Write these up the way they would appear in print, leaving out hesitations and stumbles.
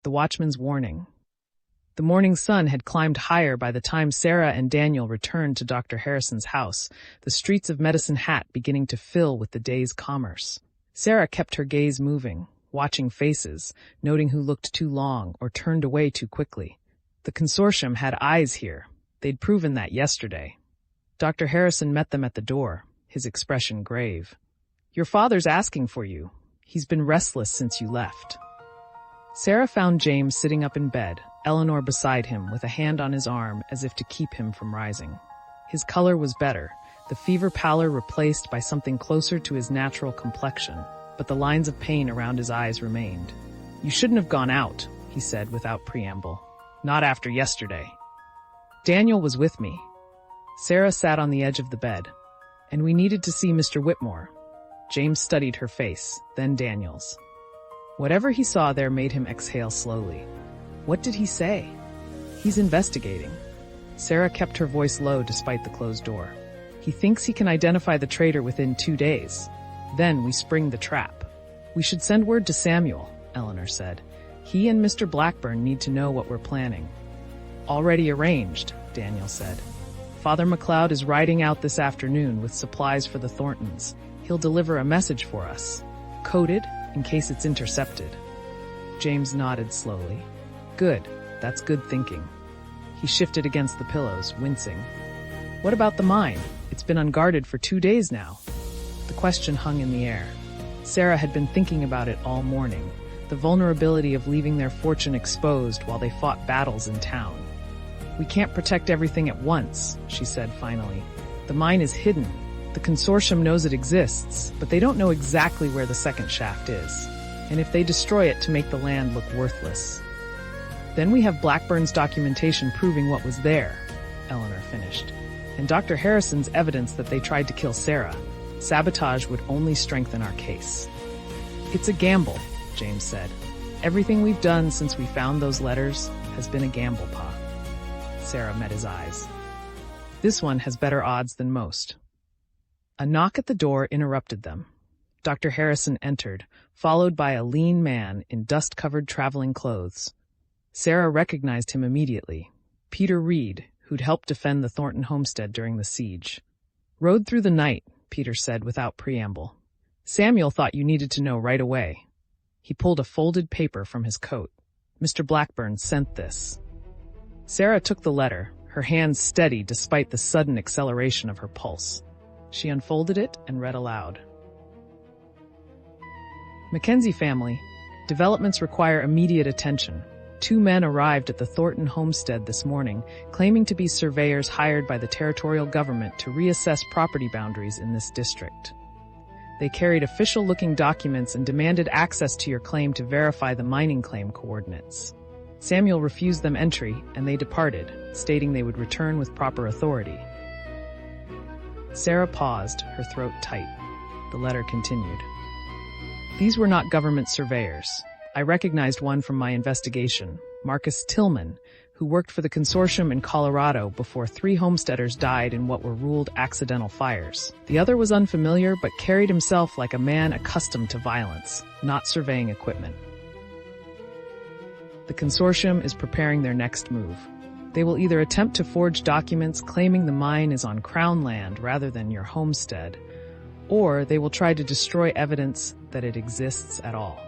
The watchman's warning. The morning sun had climbed higher by the time Sarah and Daniel returned to Dr. Harrison's house, the streets of Medicine Hat beginning to fill with the day's commerce. Sarah kept her gaze moving, watching faces, noting who looked too long or turned away too quickly. The consortium had eyes here. They'd proven that yesterday. Dr. Harrison met them at the door, his expression grave. "Your father's asking for you. He's been restless since you left." Sarah found James sitting up in bed, Eleanor beside him with a hand on his arm as if to keep him from rising. His color was better, the fever pallor replaced by something closer to his natural complexion, but the lines of pain around his eyes remained. "You shouldn't have gone out," he said without preamble. "Not after yesterday." "Daniel was with me." Sarah sat on the edge of the bed. "And we needed to see Mr. Whitmore." James studied her face, then Daniel's. Whatever he saw there made him exhale slowly. What did he say? "He's investigating." Sarah kept her voice low despite the closed door. "He thinks he can identify the traitor within 2 days. Then we spring the trap." "We should send word to Samuel," Eleanor said. "He and Mr. Blackburn need to know what we're planning." "Already arranged," Daniel said. "Father McLeod is riding out this afternoon with supplies for the Thorntons. He'll deliver a message for us, coded in case it's intercepted." James nodded slowly. "Good, that's good thinking." He shifted against the pillows, wincing. "What about the mine? It's been unguarded for 2 days now." The question hung in the air. Sarah had been thinking about it all morning, the vulnerability of leaving their fortune exposed while they fought battles in town. "We can't protect everything at once," she said finally. "The mine is hidden. The consortium knows it exists, but they don't know exactly where the second shaft is. And if they destroy it to make the land look worthless. Then we have Blackburn's documentation proving what was there," Eleanor finished. "And Dr. Harrison's evidence that they tried to kill Sarah. Sabotage would only strengthen our case." "It's a gamble," James said. "Everything we've done since we found those letters has been a gamble, Pa." Sarah met his eyes. "This one has better odds than most." A knock at the door interrupted them. Dr. Harrison entered, followed by a lean man in dust-covered traveling clothes. Sarah recognized him immediately. Peter Reed, who'd helped defend the Thornton homestead during the siege. "Rode through the night," Peter said without preamble. "Samuel thought you needed to know right away." He pulled a folded paper from his coat. "Mr. Blackburn sent this." Sarah took the letter, her hands steady despite the sudden acceleration of her pulse. She unfolded it and read aloud. "Mackenzie family. Developments require immediate attention. 2 men arrived at the Thornton homestead this morning, claiming to be surveyors hired by the territorial government to reassess property boundaries in this district. They carried official-looking documents and demanded access to your claim to verify the mining claim coordinates. Samuel refused them entry, and they departed, stating they would return with proper authority." Sarah paused, her throat tight. The letter continued. "These were not government surveyors. I recognized one from my investigation, Marcus Tillman, who worked for the consortium in Colorado before 3 homesteaders died in what were ruled accidental fires. The other was unfamiliar but carried himself like a man accustomed to violence, not surveying equipment. The consortium is preparing their next move. They will either attempt to forge documents claiming the mine is on Crown land rather than your homestead, or they will try to destroy evidence that it exists at all.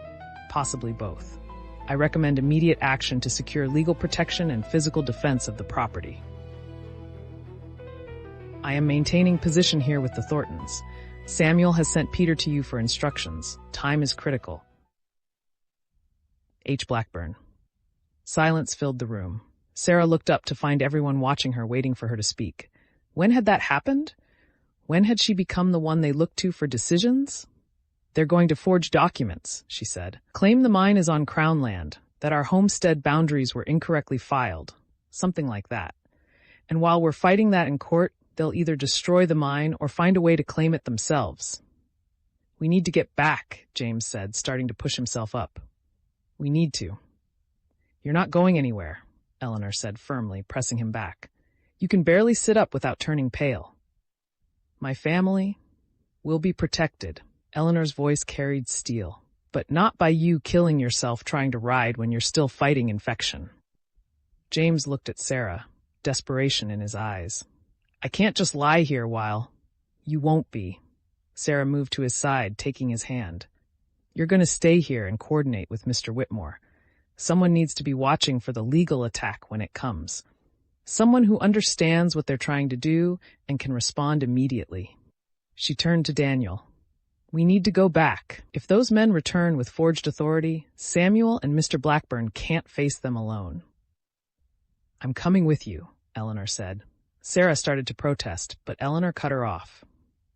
Possibly both. I recommend immediate action to secure legal protection and physical defense of the property. I am maintaining position here with the Thorntons. Samuel has sent Peter to you for instructions. Time is critical. H. Blackburn. Silence filled the room. Sarah looked up to find everyone watching her, waiting for her to speak. When had that happened? When had she become the one they looked to for decisions? "They're going to forge documents," she said. "Claim the mine is on Crown land, that our homestead boundaries were incorrectly filed. Something like that. And while we're fighting that in court, they'll either destroy the mine or find a way to claim it themselves." "We need to get back," James said, starting to push himself up. "We need to." "You're not going anywhere," Eleanor said firmly, pressing him back. "You can barely sit up without turning pale." "My family will be protected." Eleanor's voice carried steel. but not by you killing yourself trying to ride when you're still fighting infection. James looked at Sarah, desperation in his eyes. I can't just lie here while... You won't be. Sarah moved to his side, taking his hand. You're going to stay here and coordinate with Mr. Whitmore. Someone needs to be watching for the legal attack when it comes. Someone who understands what they're trying to do and can respond immediately. She turned to Daniel. We need to go back. If those men return with forged authority, Samuel and Mr. Blackburn can't face them alone. I'm coming with you, Eleanor said. Sarah started to protest, but Eleanor cut her off.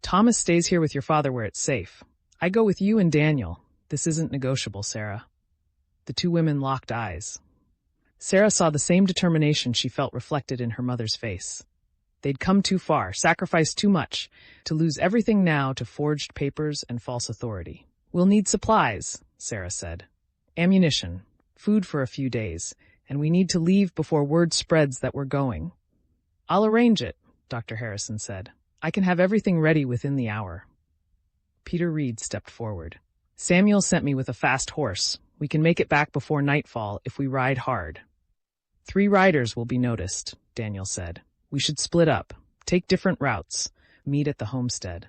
Thomas stays here with your father where it's safe. I go with you and Daniel. This isn't negotiable, Sarah. The two women locked eyes. Sarah saw the same determination she felt reflected in her mother's face. They'd come too far, sacrificed too much, to lose everything now to forged papers and false authority. We'll need supplies, Sarah said. Ammunition, food for a few days, and we need to leave before word spreads that we're going. I'll arrange it, Dr. Harrison said. I can have everything ready within the hour. Peter Reed stepped forward. Samuel sent me with a fast horse. We can make it back before nightfall if we ride hard. 3 riders will be noticed, Daniel said. We should split up, take different routes, meet at the homestead.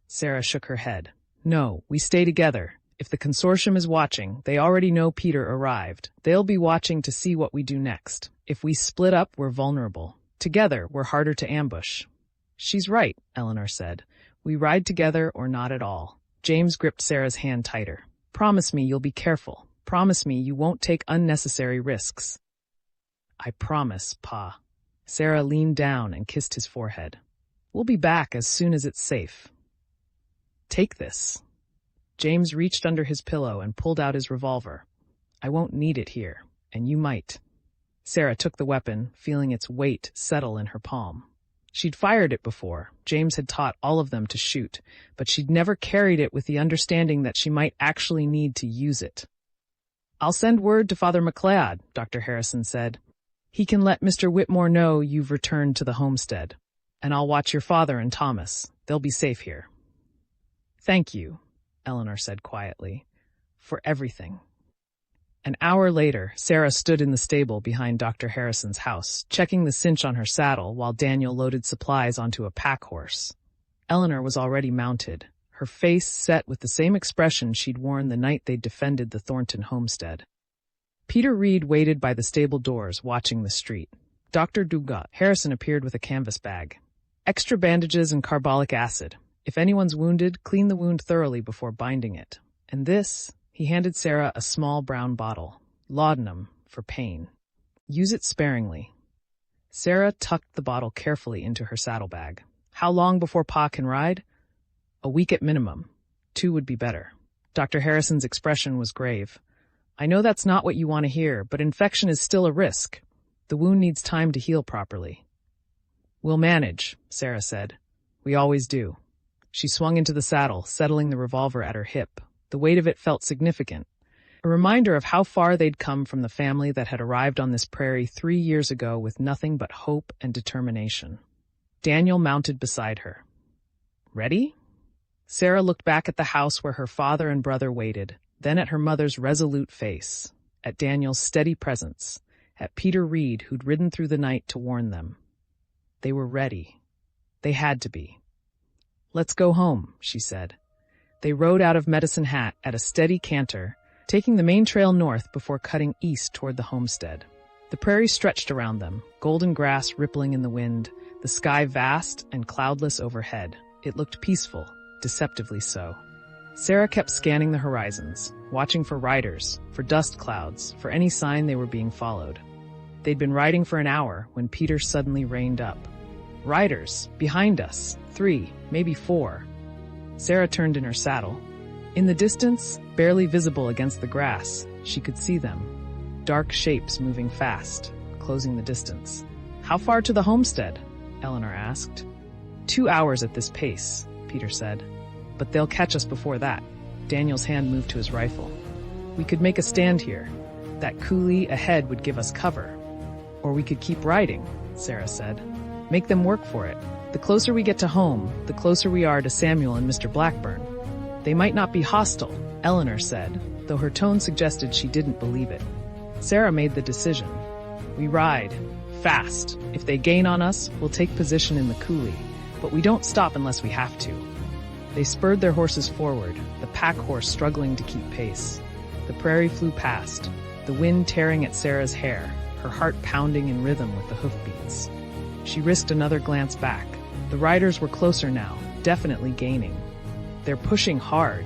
Sarah shook her head. No, we stay together. If the consortium is watching, they already know Peter arrived. They'll be watching to see what we do next. If we split up, we're vulnerable. Together, we're harder to ambush. She's right, Eleanor said. We ride together or not at all. James gripped Sarah's hand tighter. Promise me you'll be careful. Promise me you won't take unnecessary risks. I promise, Pa. Sarah leaned down and kissed his forehead. We'll be back as soon as it's safe. Take this. James reached under his pillow and pulled out his revolver. I won't need it here, and you might. Sarah took the weapon, feeling its weight settle in her palm. She'd fired it before. James had taught all of them to shoot, but she'd never carried it with the understanding that she might actually need to use it. I'll send word to Father MacLeod, Dr. Harrison said. He can let Mr. Whitmore know you've returned to the homestead, and I'll watch your father and Thomas. They'll be safe here. Thank you, Eleanor said quietly, for everything. An hour later, Sarah stood in the stable behind Dr. Harrison's house, checking the cinch on her saddle while Daniel loaded supplies onto a pack horse. Eleanor was already mounted, her face set with the same expression she'd worn the night they'd defended the Thornton homestead. Peter Reed waited by the stable doors, watching the street. Dr. Harrison appeared with a canvas bag. Extra bandages and carbolic acid. If anyone's wounded, clean the wound thoroughly before binding it. And this... He handed Sarah a small brown bottle, laudanum, for pain. Use it sparingly. Sarah tucked the bottle carefully into her saddlebag. How long before Pa can ride? A week at minimum. 2 would be better. Dr. Harrison's expression was grave. I know that's not what you want to hear, but infection is still a risk. The wound needs time to heal properly. We'll manage, Sarah said. We always do. She swung into the saddle, settling the revolver at her hip. The weight of it felt significant, a reminder of how far they'd come from the family that had arrived on this prairie 3 years ago with nothing but hope and determination. Daniel mounted beside her. Ready? Sarah looked back at the house where her father and brother waited, then at her mother's resolute face, at Daniel's steady presence, at Peter Reed, who'd ridden through the night to warn them. They were ready. They had to be. Let's go home, she said. They rode out of Medicine Hat at a steady canter, taking the main trail north before cutting east toward the homestead. The prairie stretched around them, golden grass rippling in the wind, the sky vast and cloudless overhead. It looked peaceful, deceptively so. Sarah kept scanning the horizons, watching for riders, for dust clouds, for any sign they were being followed. They'd been riding for an hour when Peter suddenly reined up. Riders, behind us, 3, maybe 4. Sarah turned in her saddle. In the distance, barely visible against the grass, she could see them. Dark shapes moving fast, closing the distance. How far to the homestead? Eleanor asked. 2 hours at this pace, Peter said. But they'll catch us before that. Daniel's hand moved to his rifle. We could make a stand here. That coulee ahead would give us cover. Or we could keep riding, Sarah said. Make them work for it. The closer we get to home, the closer we are to Samuel and Mr. Blackburn. They might not be hostile, Eleanor said, though her tone suggested she didn't believe it. Sarah made the decision. We ride. Fast. If they gain on us, we'll take position in the coulee, but we don't stop unless we have to. They spurred their horses forward, the pack horse struggling to keep pace. The prairie flew past, the wind tearing at Sarah's hair, her heart pounding in rhythm with the hoofbeats. She risked another glance back. The riders were closer now, definitely gaining. They're pushing hard.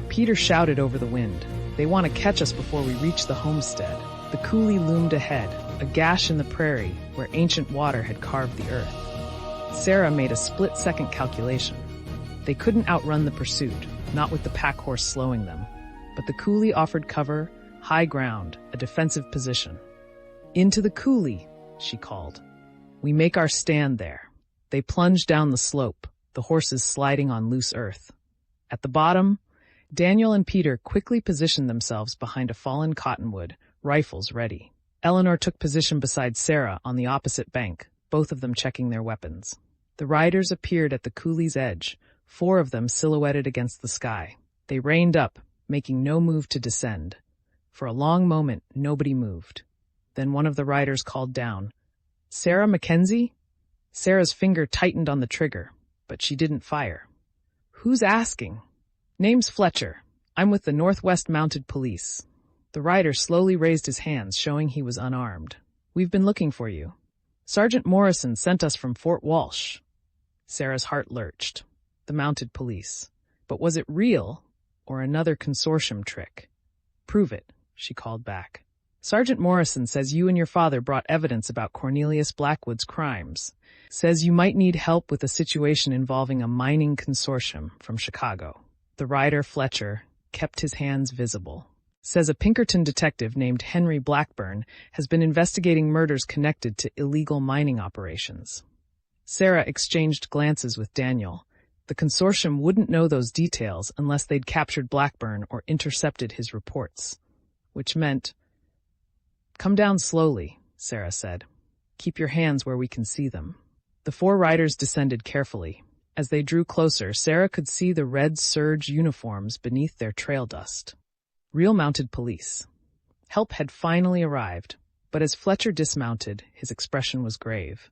Peter shouted over the wind. They want to catch us before we reach the homestead. The coulee loomed ahead, a gash in the prairie where ancient water had carved the earth. Sarah made a split-second calculation. They couldn't outrun the pursuit, not with the pack horse slowing them. But the coulee offered cover, high ground, a defensive position. Into the coulee, she called. We make our stand there. They plunged down the slope, the horses sliding on loose earth. At the bottom, Daniel and Peter quickly positioned themselves behind a fallen cottonwood, rifles ready. Eleanor took position beside Sarah on the opposite bank, both of them checking their weapons. The riders appeared at the coulee's edge, 4 of them silhouetted against the sky. They reined up, making no move to descend. For a long moment, nobody moved. Then one of the riders called down, "Sarah Mackenzie?" Sarah's finger tightened on the trigger, but she didn't fire. "Who's asking?" "Name's Fletcher. I'm with the Northwest Mounted Police." The rider slowly raised his hands, showing he was unarmed. "We've been looking for you. Sergeant Morrison sent us from Fort Walsh." Sarah's heart lurched. The Mounted Police. But was it real, or another consortium trick? "Prove it," she called back. "Sergeant Morrison says you and your father brought evidence about Cornelius Blackwood's crimes. Says you might need help with a situation involving a mining consortium from Chicago." The rider, Fletcher, kept his hands visible. "Says a Pinkerton detective named Henry Blackburn has been investigating murders connected to illegal mining operations." Sarah exchanged glances with Daniel. The consortium wouldn't know those details unless they'd captured Blackburn or intercepted his reports. Which meant, "Come down slowly," Sarah said. "Keep your hands where we can see them." The 4 riders descended carefully. As they drew closer, Sarah could see the red serge uniforms beneath their trail dust. Real Mounted Police. Help had finally arrived, but as Fletcher dismounted, his expression was grave.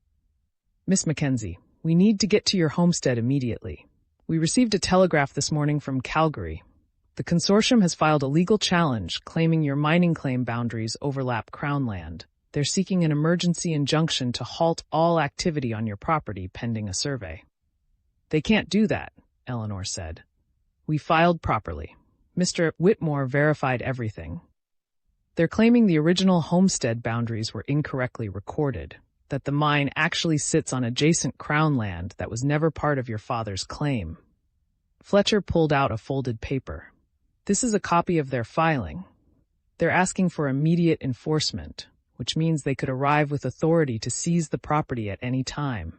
"Miss Mackenzie, we need to get to your homestead immediately. We received a telegraph this morning from Calgary. The consortium has filed a legal challenge claiming your mining claim boundaries overlap Crown land. They're seeking an emergency injunction to halt all activity on your property pending a survey." "They can't do that," Eleanor said. "We filed properly. Mr. Whitmore verified everything. They're claiming the original homestead boundaries were incorrectly recorded, that the mine actually sits on adjacent Crown land that was never part of your father's claim." Fletcher pulled out a folded paper. "This is a copy of their filing. They're asking for immediate enforcement, which means they could arrive with authority to seize the property at any time."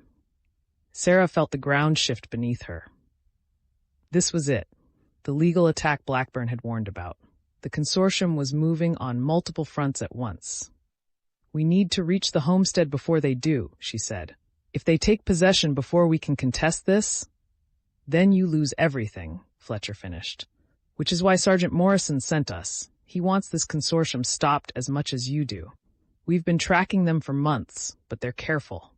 Sarah felt the ground shift beneath her. This was it, the legal attack Blackburn had warned about. The consortium was moving on multiple fronts at once. "We need to reach the homestead before they do," she said. "If they take possession before we can contest this, then you lose everything," Fletcher finished. "Which is why Sergeant Morrison sent us. He wants this consortium stopped as much as you do. We've been tracking them for months, but they're careful.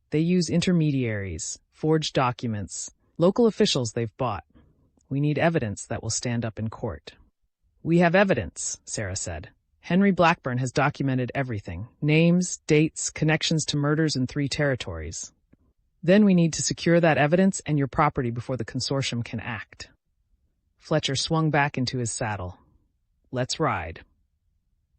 They use intermediaries, forged documents, local officials they've bought. We need evidence that will stand up in court." "We have evidence," Sarah said. "Henry Blackburn has documented everything. Names, dates, connections to murders in 3 territories. Then we need to secure that evidence and your property before the consortium can act." Fletcher swung back into his saddle. "Let's ride."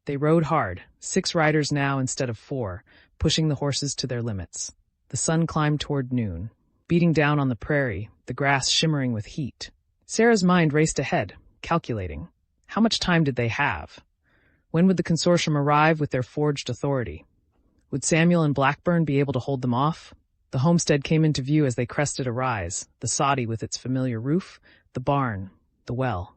They rode hard, 6 riders now instead of 4, pushing the horses to their limits. The sun climbed toward noon, beating down on the prairie, the grass shimmering with heat. Sarah's mind raced ahead, calculating. How much time did they have? When would the consortium arrive with their forged authority? Would Samuel and Blackburn be able to hold them off? The homestead came into view as they crested a rise, the soddy with its familiar roof, the barn, the well.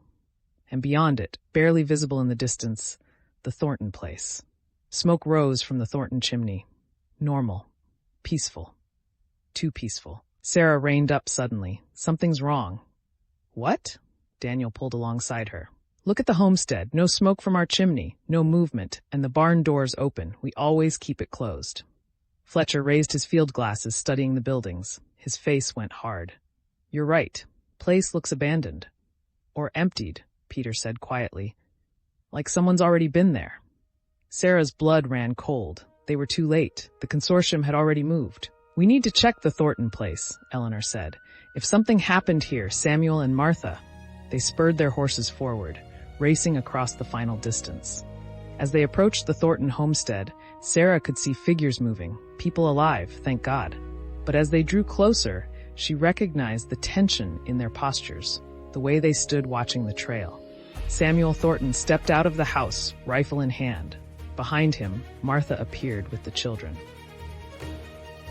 And beyond it, barely visible in the distance, the Thornton place. Smoke rose from the Thornton chimney. Normal. Peaceful. Too peaceful. Sarah reined up suddenly. "Something's wrong." "What?" Daniel pulled alongside her. Look at the homestead. No smoke from our chimney, no movement, and the barn doors open. We always keep it closed. Fletcher raised his field glasses, studying the buildings. His face went hard. You're right. Place looks abandoned. Or emptied, Peter said quietly. Like someone's already been there. Sarah's blood ran cold. They were too late. The consortium had already moved. We need to check the Thornton place, Eleanor said. If something happened here, Samuel and Martha. They spurred their horses forward, racing across the final distance. As they approached the Thornton homestead, Sarah could see figures moving, people alive, thank God. But as they drew closer, she recognized the tension in their postures, the way they stood watching the trail. Samuel Thornton stepped out of the house, rifle in hand. Behind him, Martha appeared with the children.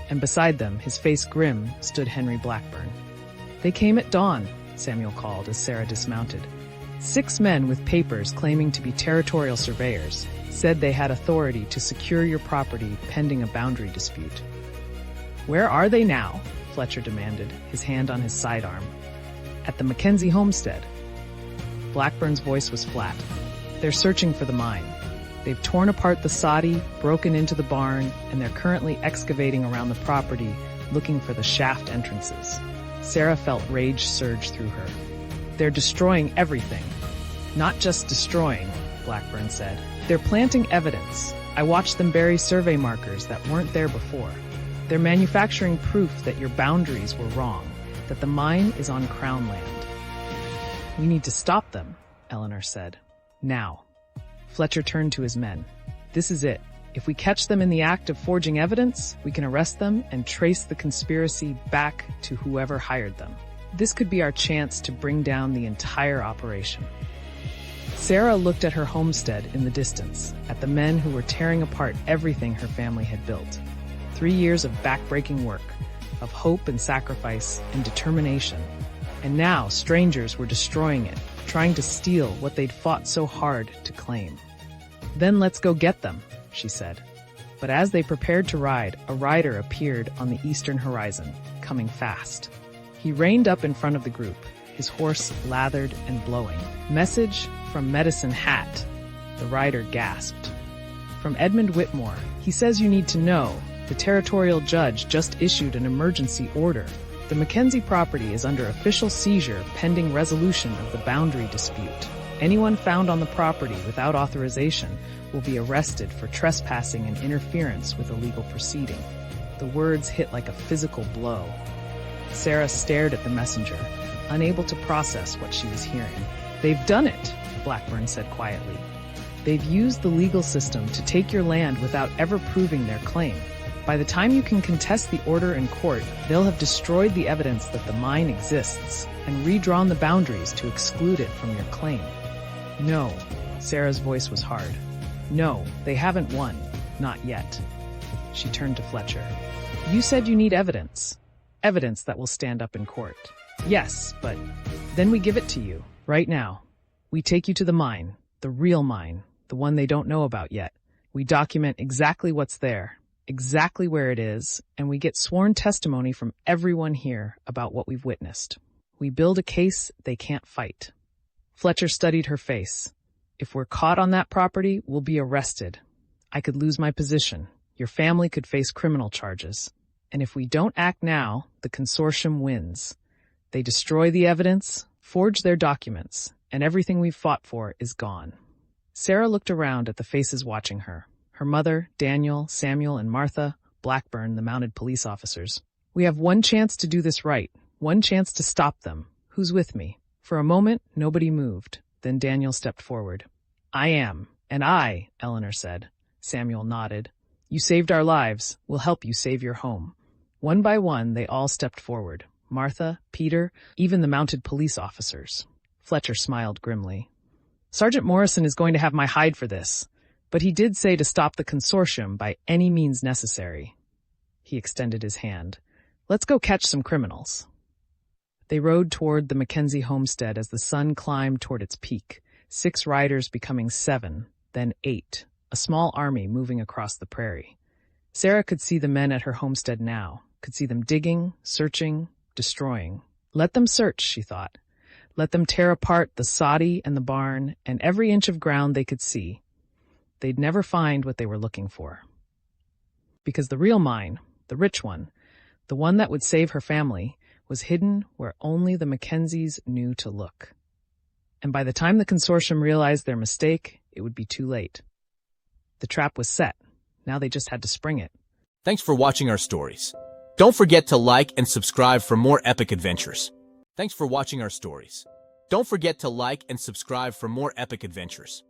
And beside them, his face grim, stood Henry Blackburn. They came at dawn, Samuel called as Sarah dismounted. 6 men with papers claiming to be territorial surveyors said they had authority to secure your property pending a boundary dispute. Where are they now? Fletcher demanded, his hand on his sidearm. At the Mackenzie homestead. Blackburn's voice was flat. They're searching for the mine. They've torn apart the soddy, broken into the barn, and they're currently excavating around the property, looking for the shaft entrances. Sarah felt rage surge through her. They're destroying everything. Not just destroying, Blackburn said. They're planting evidence. I watched them bury survey markers that weren't there before. They're manufacturing proof that your boundaries were wrong, that the mine is on Crown land. We need to stop them, Eleanor said. Now. Fletcher turned to his men. This is it. If we catch them in the act of forging evidence, we can arrest them and trace the conspiracy back to whoever hired them. This could be our chance to bring down the entire operation. Sarah looked at her homestead in the distance, at the men who were tearing apart everything her family had built. 3 years of backbreaking work, of hope and sacrifice and determination. And now strangers were destroying it, trying to steal what they'd fought so hard to claim. Then let's go get them, she said. But as they prepared to ride, a rider appeared on the eastern horizon, coming fast. He reined up in front of the group, his horse lathered and blowing. Message from Medicine Hat, the rider gasped. From Edmund Whitmore, he says you need to know. The territorial judge just issued an emergency order. The Mackenzie property is under official seizure pending resolution of the boundary dispute. Anyone found on the property without authorization will be arrested for trespassing and interference with a legal proceeding. The words hit like a physical blow. Sarah stared at the messenger, unable to process what she was hearing. They've done it, Blackburn said quietly. They've used the legal system to take your land without ever proving their claim. By the time you can contest the order in court, they'll have destroyed the evidence that the mine exists and redrawn the boundaries to exclude it from your claim. No, Sarah's voice was hard. No, they haven't won. Not yet. She turned to Fletcher. You said you need evidence. Evidence that will stand up in court. Yes, but then we give it to you, right now. We take you to the mine, the real mine, the one they don't know about yet. We document exactly what's there, exactly where it is, and we get sworn testimony from everyone here about what we've witnessed. We build a case they can't fight. Fletcher studied her face. If we're caught on that property, we'll be arrested. I could lose my position. Your family could face criminal charges. And if we don't act now, the consortium wins. They destroy the evidence, forge their documents, and everything we've fought for is gone. Sarah looked around at the faces watching her. Her mother, Daniel, Samuel, and Martha, Blackburn, the mounted police officers. We have one chance to do this right, one chance to stop them. Who's with me? For a moment, nobody moved. Then Daniel stepped forward. I am. And I, Eleanor said. Samuel nodded. You saved our lives. We'll help you save your home. One by one, they all stepped forward. Martha, Peter, even the mounted police officers. Fletcher smiled grimly. Sergeant Morrison is going to have my hide for this. But he did say to stop the consortium by any means necessary. He extended his hand. Let's go catch some criminals. They rode toward the Mackenzie homestead as the sun climbed toward its peak, 6 riders becoming 7, then 8, a small army moving across the prairie. Sarah could see the men at her homestead now, could see them digging, searching, destroying. Let them search, she thought. Let them tear apart the soddy and the barn and every inch of ground they could see. They'd never find what they were looking for. Because the real mine, the rich one, the one that would save her family, was hidden where only the Mackenzies knew to look. And by the time the consortium realized their mistake, it would be too late. The trap was set. Now they just had to spring it. Thanks for watching our stories. Don't forget to like and subscribe for more epic adventures. Thanks for watching our stories. Don't forget to like and subscribe for more epic adventures.